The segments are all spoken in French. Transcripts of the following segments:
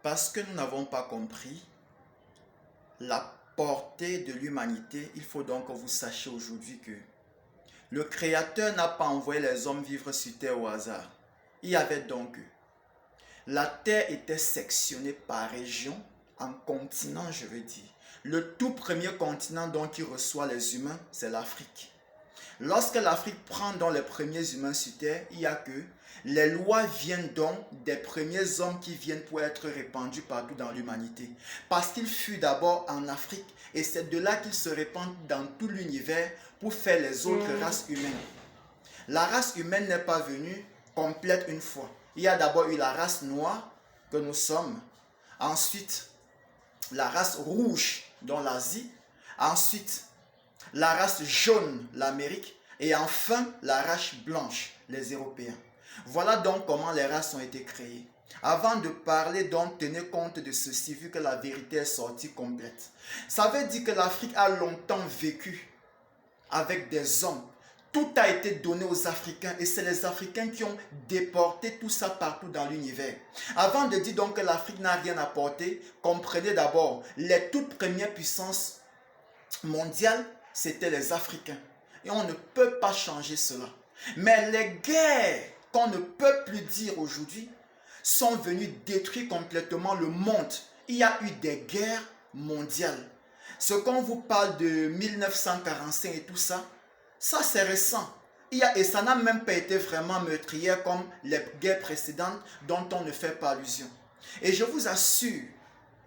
Parce que nous n'avons pas compris la portée de l'humanité, il faut donc que vous sachiez aujourd'hui que le Créateur n'a pas envoyé les hommes vivre sur terre au hasard. Il y avait donc, la terre était sectionnée par région, en continent je veux dire. Le tout premier continent donc qui reçoit les humains, c'est l'Afrique. Lorsque l'Afrique prend donc les premiers humains sur terre, il y a que les lois viennent donc des premiers hommes qui viennent pour être répandus partout dans l'humanité. Parce qu'il fut d'abord en Afrique et c'est de là qu'ils se répandent dans tout l'univers pour faire les autres races humaines. La race humaine n'est pas venue complète une fois. Il y a d'abord eu la race noire que nous sommes. Ensuite, la race rouge dans l'Asie. Ensuite, la race jaune, l'Amérique, et enfin la race blanche, les Européens. Voilà donc comment les races ont été créées. Avant de parler donc, tenez compte de ceci, vu que la vérité est sortie complète. Ça veut dire que l'Afrique a longtemps vécu avec des hommes. Tout a été donné aux Africains et c'est les Africains qui ont déporté tout ça partout dans l'univers. Avant de dire donc que l'Afrique n'a rien apporté, comprenez d'abord, les toutes premières puissances mondiales, c'était les Africains. Et on ne peut pas changer cela. Mais les guerres qu'on ne peut plus dire aujourd'hui sont venues détruire complètement le monde. Il y a eu des guerres mondiales. Ce qu'on vous parle de 1945 et tout ça, ça c'est récent. Et ça n'a même pas été vraiment meurtrière comme les guerres précédentes dont on ne fait pas allusion. Et je vous assure,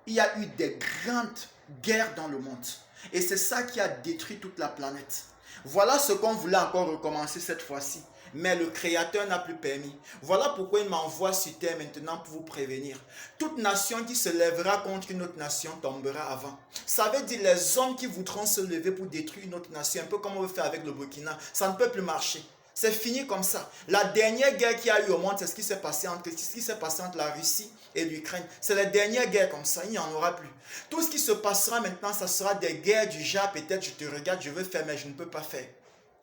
il y a eu des grandes guerres dans le monde. Et c'est ça qui a détruit toute la planète. Voilà ce qu'on voulait encore recommencer cette fois-ci. Mais le Créateur n'a plus permis. Voilà pourquoi il m'envoie sur terre maintenant pour vous prévenir. Toute nation qui se lèvera contre une autre nation tombera avant. Ça veut dire les hommes qui voudront se lever pour détruire une autre nation, un peu comme on veut faire avec le Burkina, ça ne peut plus marcher. C'est fini comme ça. La dernière guerre qu'il y a eu au monde, c'est ce qui s'est passé entre la Russie et l'Ukraine. C'est la dernière guerre comme ça, il n'y en aura plus. Tout ce qui se passera maintenant, ça sera des guerres du genre, peut-être je te regarde, je veux faire, mais je ne peux pas faire.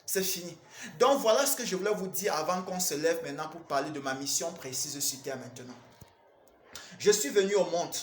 C'est fini. Donc voilà ce que je voulais vous dire avant qu'on se lève maintenant pour parler de ma mission précise sur terre maintenant. Je suis venu au monde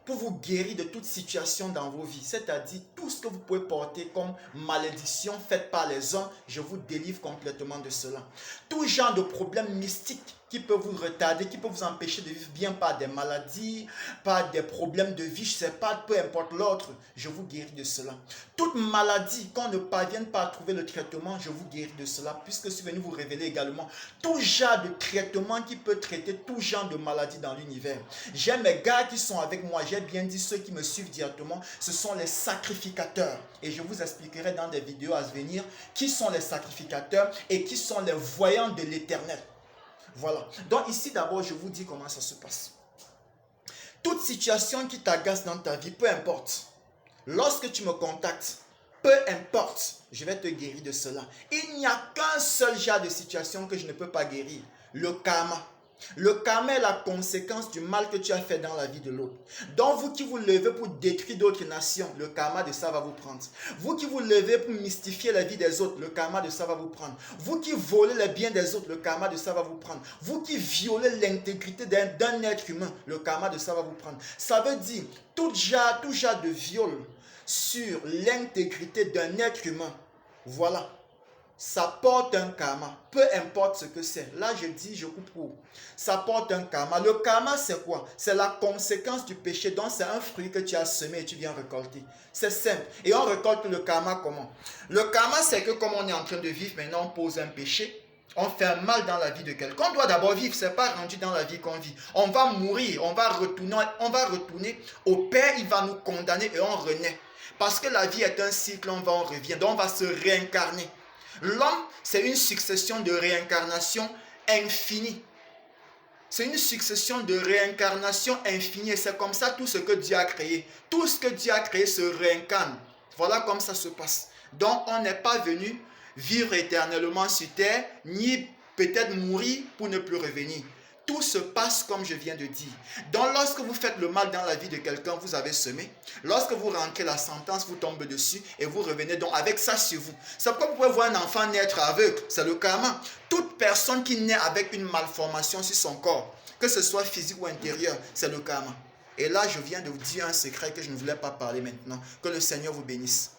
pour vous guérir de toute situation dans vos vies. C'est-à-dire tout ce que vous pouvez porter comme malédiction faite par les hommes, je vous délivre complètement de cela. Tout genre de problèmes mystiques qui peuvent vous retarder, qui peuvent vous empêcher de vivre bien par des maladies, par des problèmes de vie, je ne sais pas, peu importe l'autre, je vous guéris de cela. Toute maladie, quand on ne parvienne pas à trouver le traitement, je vous guéris de cela, puisque je suis venu vous révéler également tout genre de traitement qui peut traiter tout genre de maladie dans l'univers. J'ai mes gars qui sont avec moi, j'ai bien dit ceux qui me suivent directement, ce sont les sacrificateurs. Et je vous expliquerai dans des vidéos à venir qui sont les sacrificateurs et qui sont les voyants de l'éternel. Voilà. Donc ici d'abord, je vous dis comment ça se passe. Toute situation qui t'agace dans ta vie, peu importe. Lorsque tu me contactes, peu importe, je vais te guérir de cela. Il n'y a qu'un seul genre de situation que je ne peux pas guérir. Le karma. Le karma est la conséquence du mal que tu as fait dans la vie de l'autre. Donc vous qui vous levez pour détruire d'autres nations, le karma de ça va vous prendre. Vous qui vous levez pour mystifier la vie des autres, le karma de ça va vous prendre. Vous qui volez les biens des autres, le karma de ça va vous prendre. Vous qui violez l'intégrité d'un être humain, le karma de ça va vous prendre. Ça veut dire tout genre de viol sur l'intégrité d'un être humain. Voilà. Ça porte un karma, peu importe ce que c'est. Là, je dis, je coupe court. Ça porte un karma. Le karma, c'est quoi? C'est la conséquence du péché. Donc, c'est un fruit que tu as semé et tu viens récolter. C'est simple. Et on récolte le karma comment? Le karma, c'est que comme on est en train de vivre, maintenant, on pose un péché. On fait un mal dans la vie de quelqu'un. On doit d'abord vivre. Ce n'est pas rendu dans la vie qu'on vit. On va mourir. On va retourner au Père. Il va nous condamner et on renaît. Parce que la vie est un cycle. On revient. Donc, on va se réincarner. L'homme, c'est une succession de réincarnations infinie. C'est une succession de réincarnations infinie. Et c'est comme ça tout ce que Dieu a créé. Tout ce que Dieu a créé se réincarne. Voilà comme ça se passe. Donc, on n'est pas venu vivre éternellement sur terre, ni peut-être mourir pour ne plus revenir. Tout se passe comme je viens de dire. Donc lorsque vous faites le mal dans la vie de quelqu'un, vous avez semé. Lorsque vous rentrez, la sentence vous tombe dessus et vous revenez donc avec ça sur vous. C'est pourquoi vous pouvez voir un enfant naître aveugle. C'est le karma. Toute personne qui naît avec une malformation sur son corps, que ce soit physique ou intérieur, c'est le karma. Et là, je viens de vous dire un secret que je ne voulais pas parler maintenant. Que le Seigneur vous bénisse.